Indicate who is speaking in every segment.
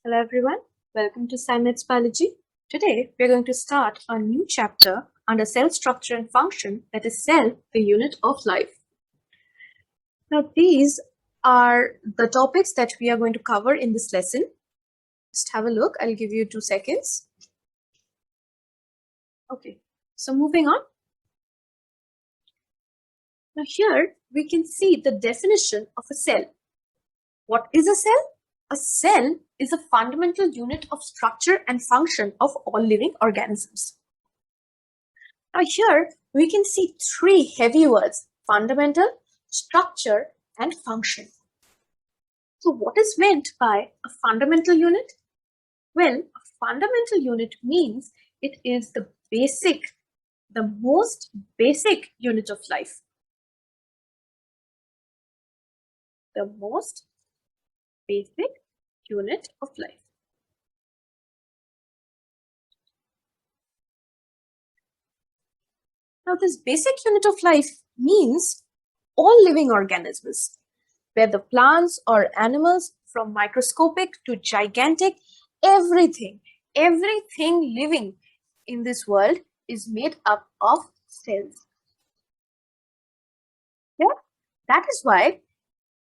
Speaker 1: Hello everyone, welcome to SCIMETS Biology. Today we are going to start a new chapter under cell structure and function, that is cell, the unit of life. Now these are the topics that we are going to cover in this lesson. Just have a look, I'll give you 2 seconds. Okay, so moving on. Now here we can see the definition of a cell. What is a cell? A cell is a fundamental unit of structure and function of all living organisms. Now here we can see 3 heavy words: fundamental, structure, and function. So what is meant by a fundamental unit? Well, a fundamental unit means it is the most basic unit of life. The most basic unit of life. Now this basic unit of life means all living organisms, whether plants or animals, from microscopic to gigantic, everything living in this world is made up of cells. Yeah, that is why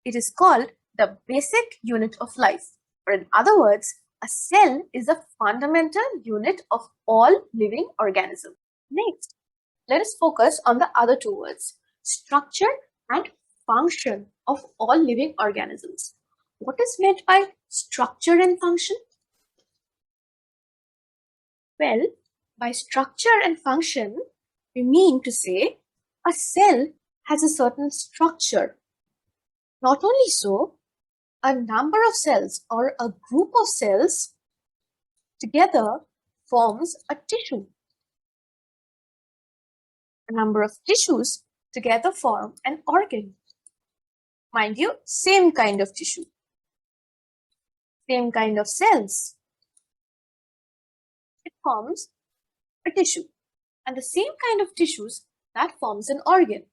Speaker 1: it is called the basic unit of life. Or in other words, a cell is a fundamental unit of all living organisms. Next, let us focus on the other 2 words, structure and function of all living organisms. What is meant by structure and function? Well, by structure and function, we mean to say a cell has a certain structure. Not only so, a number of cells or a group of cells together forms a tissue. A number of tissues together form an organ. Mind you, same kind of tissue, same kind of cells. It forms a tissue. And the same kind of tissues, that forms an organ.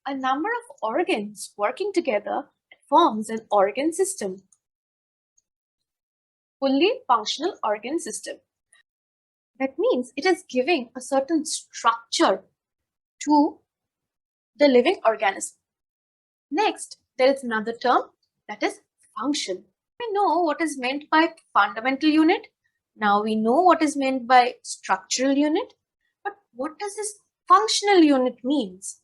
Speaker 1: A number of organs working together forms an organ system. Fully functional organ system. That means it is giving a certain structure to the living organism. Next, there is another term, that is function. We know what is meant by fundamental unit. Now we know what is meant by structural unit. But what does this functional unit means?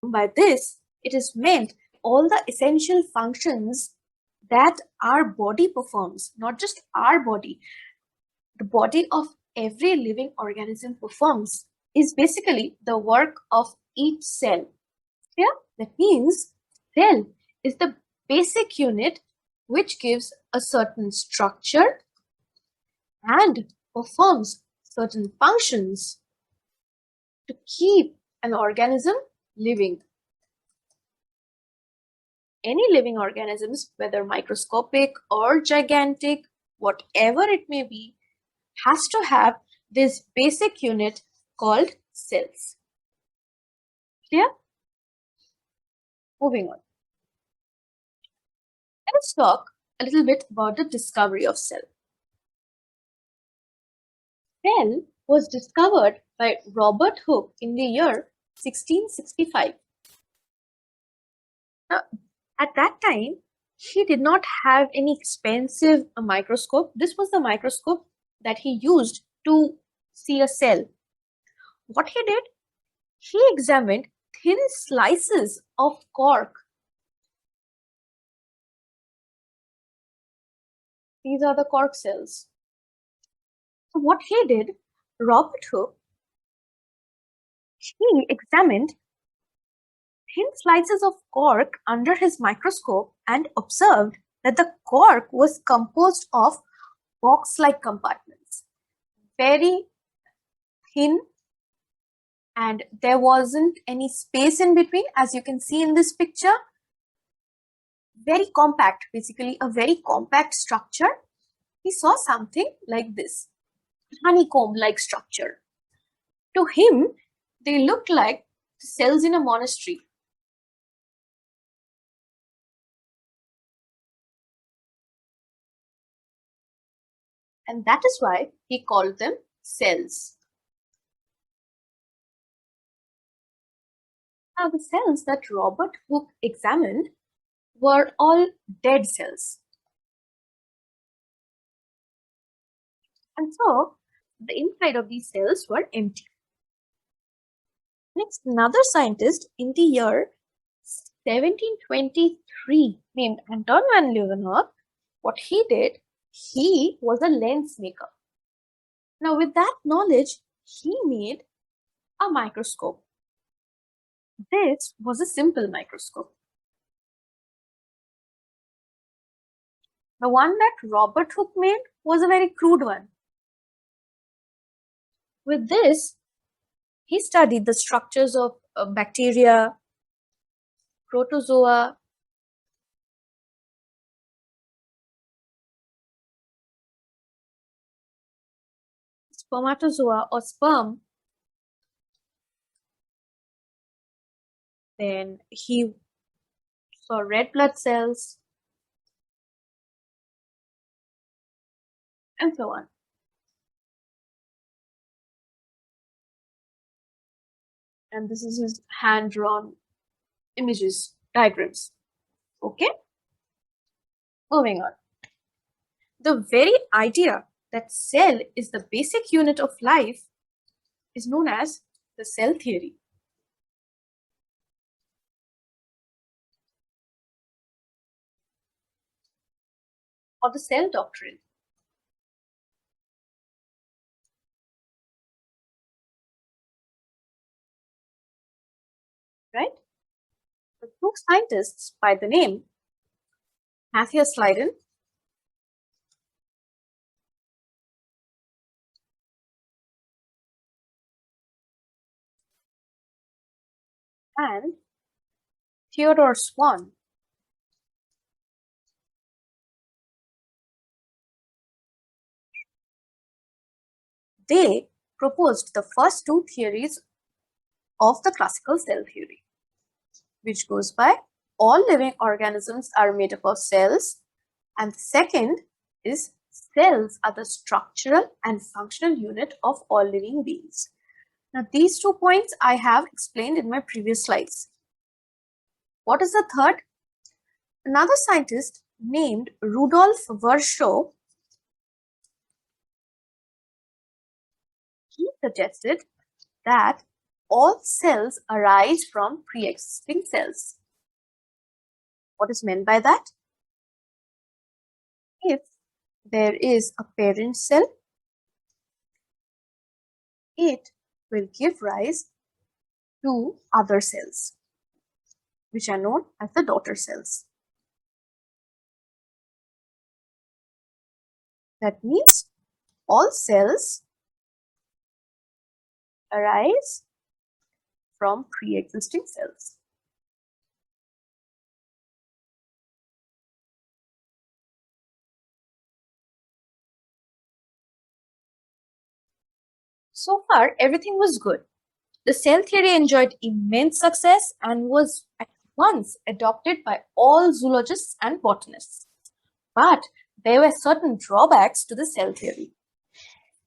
Speaker 1: By this, it is meant all the essential functions that our body performs, not just our body, the body of every living organism performs, is basically the work of each cell. Yeah, that means cell is the basic unit which gives a certain structure and performs certain functions to keep an organism living. Any living organisms, whether microscopic or gigantic, whatever it may be, has to have this basic unit called cells. Clear? Moving on. Let's talk a little bit about the discovery of cell. Cell was discovered by Robert Hooke in the year 1665. Now, at that time, he did not have any expensive microscope. This was the microscope that he used to see a cell. What he did? He examined thin slices of cork. These are the cork cells. So what he did, Robert Hooke, he examined thin slices of cork under his microscope and observed that the cork was composed of box-like compartments, very thin, and there wasn't any space in between, as you can see in this picture. Very compact, basically a very compact structure. He saw something like this, honeycomb-like structure. To him, they looked like cells in a monastery. and that is why he called them cells. Now, the cells that Robert Hooke examined were all dead cells. And so, the inside of these cells were empty. Next, another scientist in the year 1723 named Anton van Leeuwenhoek, what he did, he was a lens maker. Now, with that knowledge, he made a microscope. This was a simple microscope. The one that Robert Hooke made was a very crude one. With this, he studied the structures of bacteria, protozoa, spermatozoa or sperm. Then he saw red blood cells, and so on. And this is his hand-drawn images, diagrams. Okay? Moving on. The very idea that cell is the basic unit of life is known as the cell theory. Or the cell doctrine. Right? The two scientists by the name Matthias Leiden and Theodore Swan they proposed the first two theories of the classical cell theory, which goes by all living organisms are made up of cells, and the second is cells are the structural and functional unit of all living beings. Now, these 2 points I have explained in my previous slides. What is the third? Another scientist named Rudolf Virchow, he suggested that all cells arise from pre-existing cells. What is meant by that? If there is a parent cell, it will give rise to other cells, which are known as the daughter cells. That means all cells arise from pre-existing cells. So far, everything was good. The cell theory enjoyed immense success and was at once adopted by all zoologists and botanists. But there were certain drawbacks to the cell theory.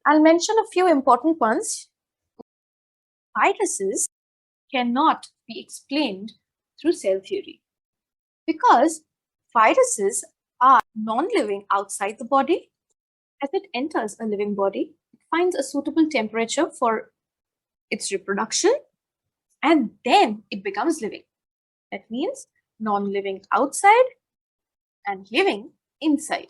Speaker 1: I'll mention a few important ones. Viruses cannot be explained through cell theory because viruses are non-living outside the body. As it enters a living body, it finds a suitable temperature for its reproduction and then it becomes living. That means non-living outside and living inside.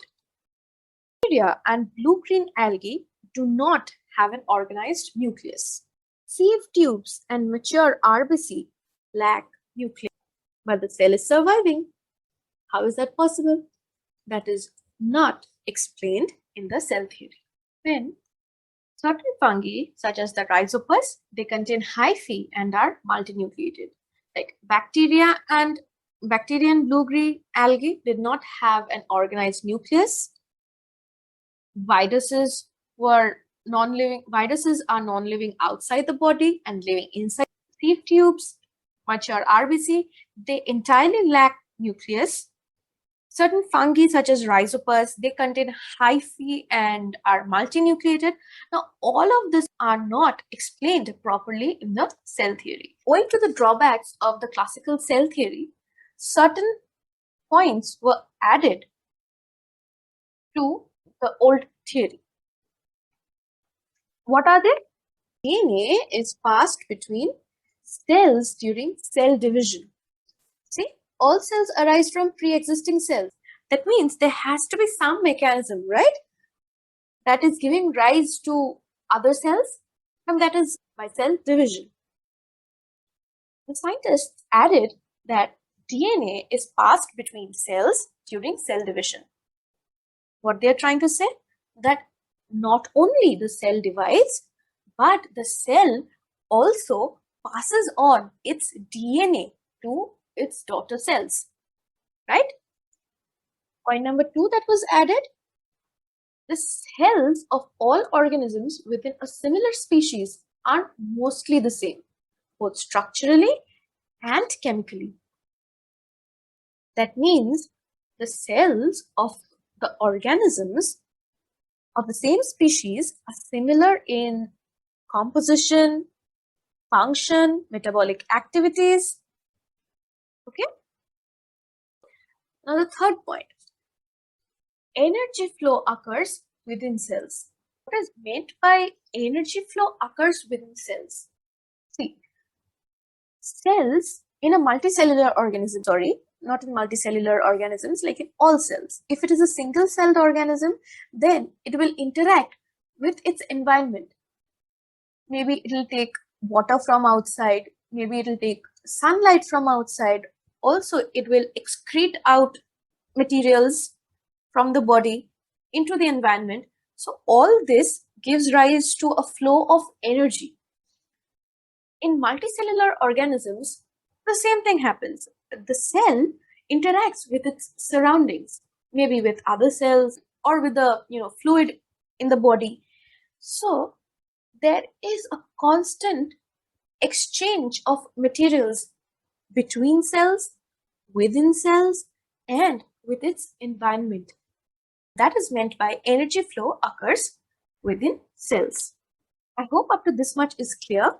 Speaker 1: Bacteria and blue-green algae do not have an organized nucleus. Sieve tubes and mature RBC lack nucleus, but the cell is surviving. How is that possible? That is not explained in the cell theory. Then, certain fungi, such as the rhizopus, they contain hyphae and are multinucleated. Like bacteria and blue-green algae did not have an organized nucleus. Viruses are non-living outside the body and living inside. Sieve tubes, mature RBC, they entirely lack nucleus. Certain fungi such as rhizopus, they contain hyphae and are multinucleated. Now, all of this are not explained properly in the cell theory. Owing to the drawbacks of the classical cell theory, certain points were added to the old theory. What are they? DNA is passed between cells during cell division. See, all cells arise from pre-existing cells. That means there has to be some mechanism, right, that is giving rise to other cells, and that is by cell division. The scientists added that DNA is passed between cells during cell division. What they are trying to say? That not only the cell divides, but the cell also passes on its DNA to its daughter cells, right? Point number 2 that was added, the cells of all organisms within a similar species are mostly the same, both structurally and chemically. That means the cells of the organisms of the same species are similar in composition, function, metabolic activities. Okay. Now the third point, energy flow occurs within cells. What is meant by energy flow occurs within cells? See, cells in a multicellular organism, not in multicellular organisms, like in all cells. If it is a single-celled organism, then it will interact with its environment. Maybe it will take water from outside, maybe it will take sunlight from outside. Also, it will excrete out materials from the body into the environment. So all this gives rise to a flow of energy. In multicellular organisms, the same thing happens. The cell interacts with its surroundings, maybe with other cells or with the fluid in the body. So there is a constant exchange of materials between cells, within cells, and with its environment. That is meant by energy flow occurs within cells. I hope up to this much is clear.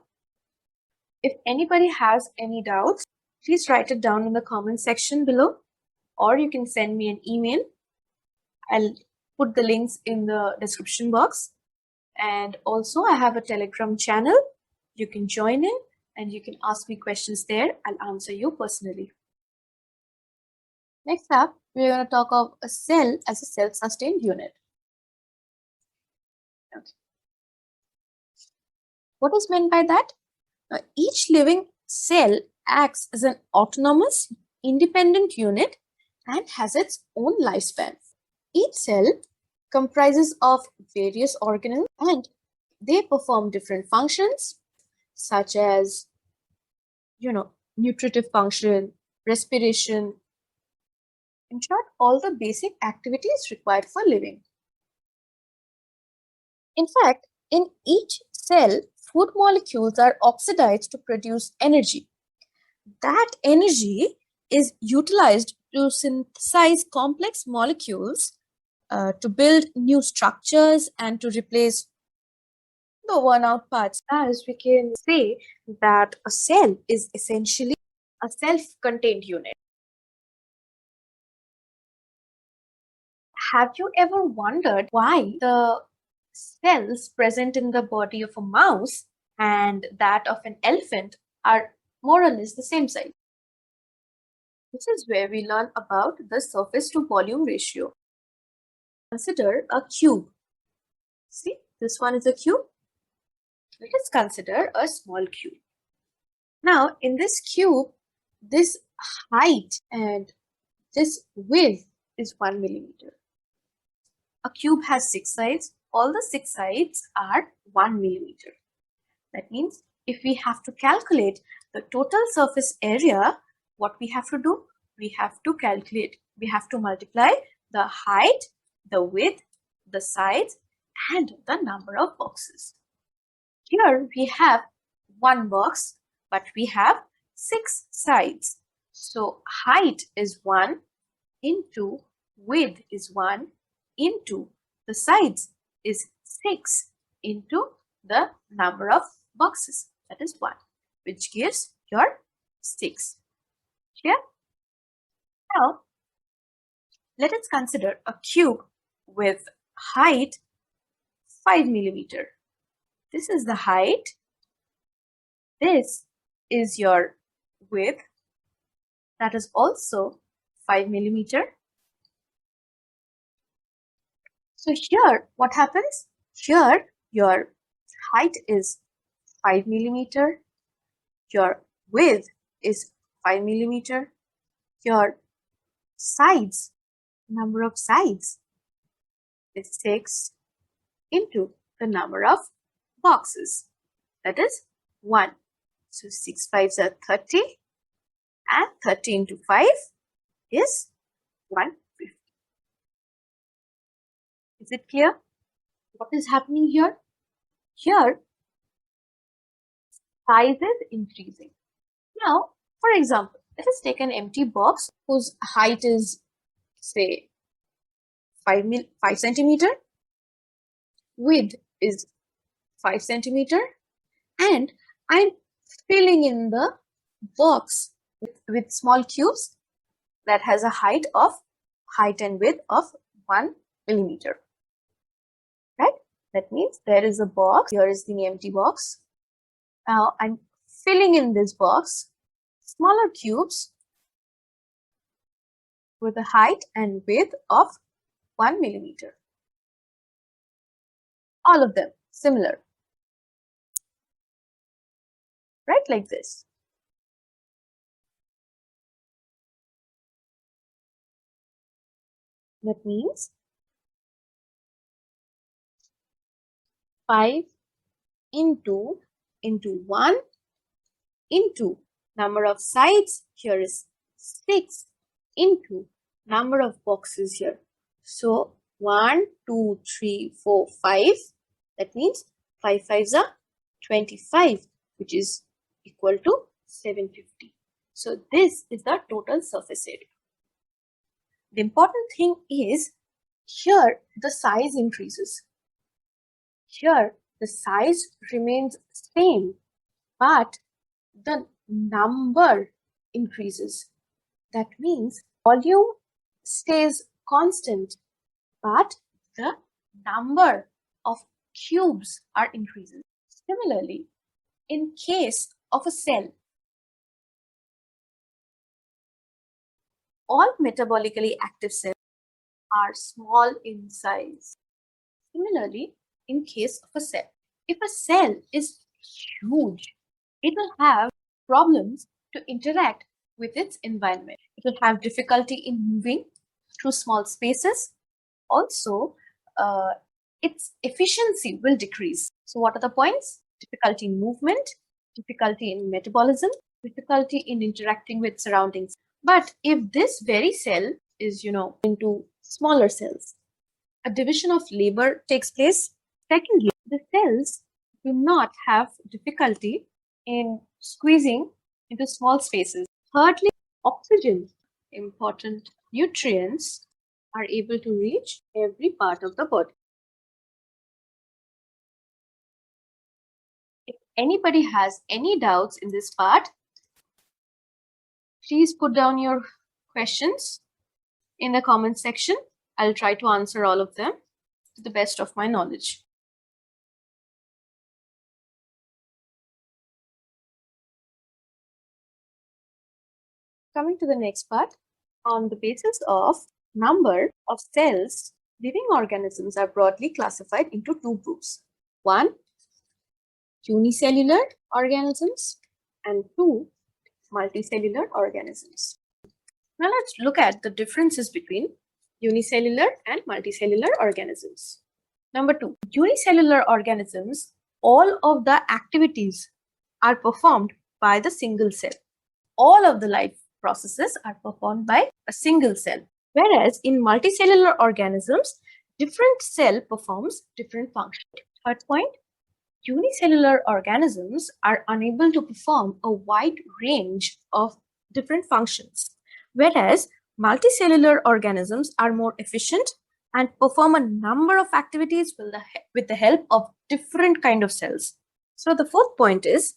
Speaker 1: If anybody has any doubts, please write it down in the comment section below, or you can send me an email. I'll put the links in the description box. And also I have a Telegram channel. You can join in and you can ask me questions there. I'll answer you personally. Next up, we're going to talk of a cell as a self-sustained unit. Okay. What is meant by that? Each living cell acts as an autonomous, independent unit and has its own lifespan. Each cell comprises of various organelles and they perform different functions such as, nutritive function, respiration. In short, all the basic activities required for living. In fact, in each cell, food molecules are oxidized to produce energy. That energy is utilized to synthesize complex molecules to build new structures and to replace the worn-out parts. As we can say that a cell is essentially a self-contained unit. Have you ever wondered why the cells present in the body of a mouse and that of an elephant are more or less the same size? This is where we learn about the surface to volume ratio. Consider a cube. See, this one is a cube. Let us consider a small cube. Now, in this cube, this height and this width is 1 millimeter. A cube has 6 sides. All the 6 sides are 1 millimeter. That means if we have to calculate the total surface area, what we have to do? We have to multiply the height, the width, the sides, and the number of boxes. Here we have 1 box, but we have 6 sides. So height is 1, into width is 1 into the sides is 6 into the number of boxes, that is 1, which gives your 6. Clear? Now, let us consider a cube with height 5 millimeter. This is the height. This is your width. That is also 5 millimeter. So here, what happens? Here, your height is 5 millimeter. Your width is 5 millimeter. Your sides, number of sides is 6 into the number of boxes, that is 1. So 6 5s are 30 and 30 into 5 is 150. Is it clear? What is happening here? Here, size is increasing. Now, for example, let us take an empty box whose height is, say, 5 centimeter, width is 5 centimeter, and I'm filling in the box with small cubes that has a height and width of 1 millimeter. Right? That means there is a box. Here is the empty box. Now I'm filling in this box smaller cubes with a height and width of 1 millimeter. All of them similar. Right? Like this. That means 5 into 1 into number of sides here is 6 into number of boxes here. So 1, 2, 3, 4, 5. That means 5 5s are 25, which is equal to 750. So this is the total surface area. The important thing is here the size increases. Here the size remains same, but the number increases. That means volume stays constant, but the number of cubes are increasing. Similarly, in case of a cell, all metabolically active cells are small in size. Similarly, in case of a cell, if a cell is huge, it will have problems to interact with its environment. It will have difficulty in moving through small spaces. Also, its efficiency will decrease. So what are the points? Difficulty in movement, difficulty in metabolism, difficulty in interacting with surroundings. But if this very cell is, into smaller cells, a division of labor takes place. Secondly, the cells do not have difficulty in squeezing into small spaces. Thirdly, oxygen, important nutrients, are able to reach every part of the body. If anybody has any doubts in this part, please put down your questions in the comment section. I'll try to answer all of them to the best of my knowledge. Coming to the next part, on the basis of number of cells, living organisms are broadly classified into two groups. One, unicellular organisms, and two, multicellular organisms. Now let's look at the differences between unicellular and multicellular organisms. Number 2, unicellular organisms, all of the activities are performed by the single cell. All of the life processes are performed by a single cell. Whereas in multicellular organisms, different cell performs different functions. Third point, unicellular organisms are unable to perform a wide range of different functions, whereas multicellular organisms are more efficient and perform a number of activities with the help of different kind of cells. So the fourth point is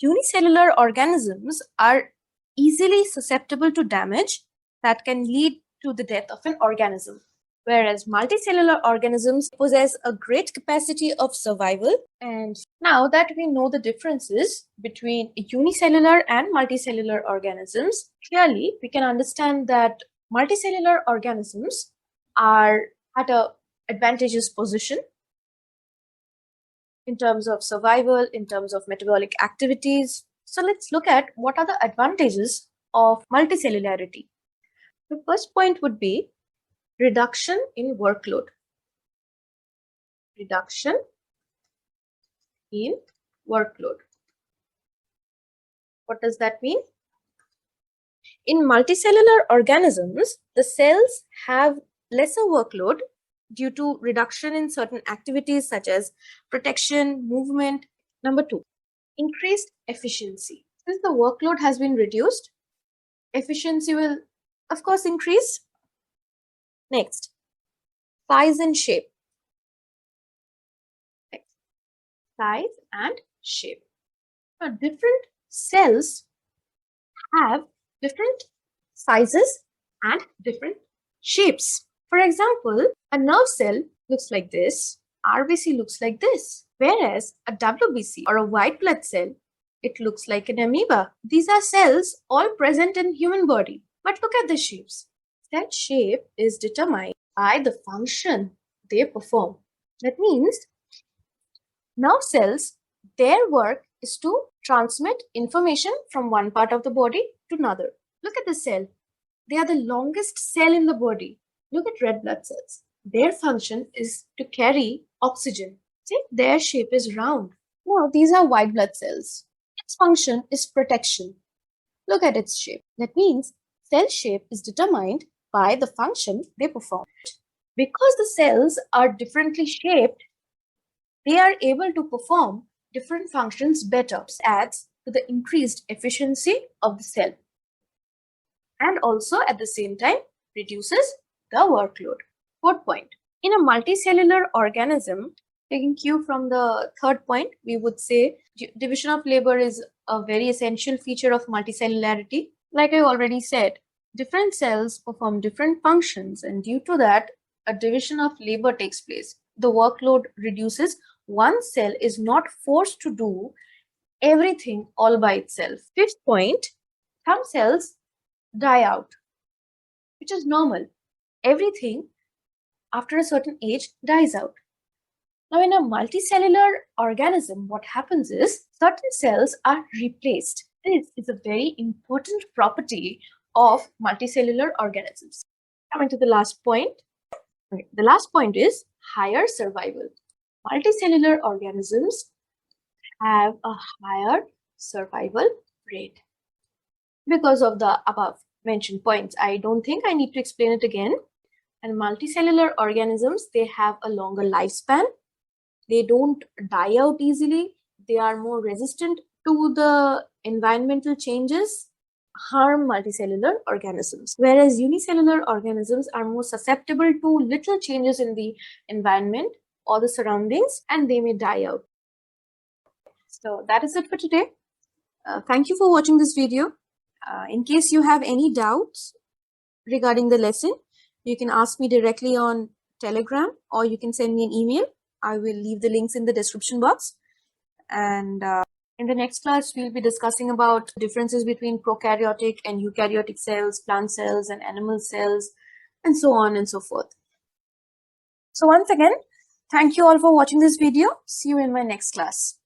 Speaker 1: unicellular organisms are easily susceptible to damage that can lead to the death of an organism, whereas multicellular organisms possess a great capacity of survival. And now that we know the differences between unicellular and multicellular organisms, clearly we can understand that multicellular organisms are at an advantageous position in terms of survival, in terms of metabolic activities. So let's look at what are the advantages of multicellularity. The first point would be reduction in workload. Reduction in workload. What does that mean? In multicellular organisms, the cells have lesser workload due to reduction in certain activities such as protection, movement. Number two, increased efficiency. Since the workload has been reduced, efficiency will, of course, increase. Next, size and shape. Next, size and shape. Now, different cells have different sizes and different shapes. For example, a nerve cell looks like this, RBC looks like this, whereas a WBC or a white blood cell, it looks like an amoeba. These are cells all present in human body. But look at the shapes. That shape is determined by the function they perform. That means nerve cells, their work is to transmit information from one part of the body to another. Look at the cell. They are the longest cell in the body. Look at red blood cells. Their function is to carry oxygen. See, their shape is round. Now, these are white blood cells. Its function is protection. Look at its shape. That means cell shape is determined by the function they perform. Because the cells are differently shaped, they are able to perform different functions better. This adds to the increased efficiency of the cell and also at the same time reduces the workload. Fourth point, in a multicellular organism, taking cue from the third point, we would say division of labor is a very essential feature of multicellularity. Like I already said, different cells perform different functions, and due to that, a division of labor takes place. The workload reduces. One cell is not forced to do everything all by itself. Fifth point, some cells die out, which is normal. Everything after a certain age dies out. Now, in a multicellular organism, what happens is certain cells are replaced. This is a very important property of multicellular organisms. Coming to the last point. Okay, the last point is higher survival. Multicellular organisms have a higher survival rate. Because of the above mentioned points, I don't think I need to explain it again. And multicellular organisms, they have a longer lifespan. They don't die out easily. They are more resistant to the environmental changes, harm multicellular organisms. Whereas unicellular organisms are more susceptible to little changes in the environment or the surroundings, and they may die out. So that is it for today. Thank you for watching this video. In case you have any doubts regarding the lesson, you can ask me directly on Telegram or you can send me an email. I will leave the links in the description box. And in the next class, we'll be discussing about differences between prokaryotic and eukaryotic cells, plant cells and animal cells, and so on and so forth. So once again, thank you all for watching this video. See you in my next class.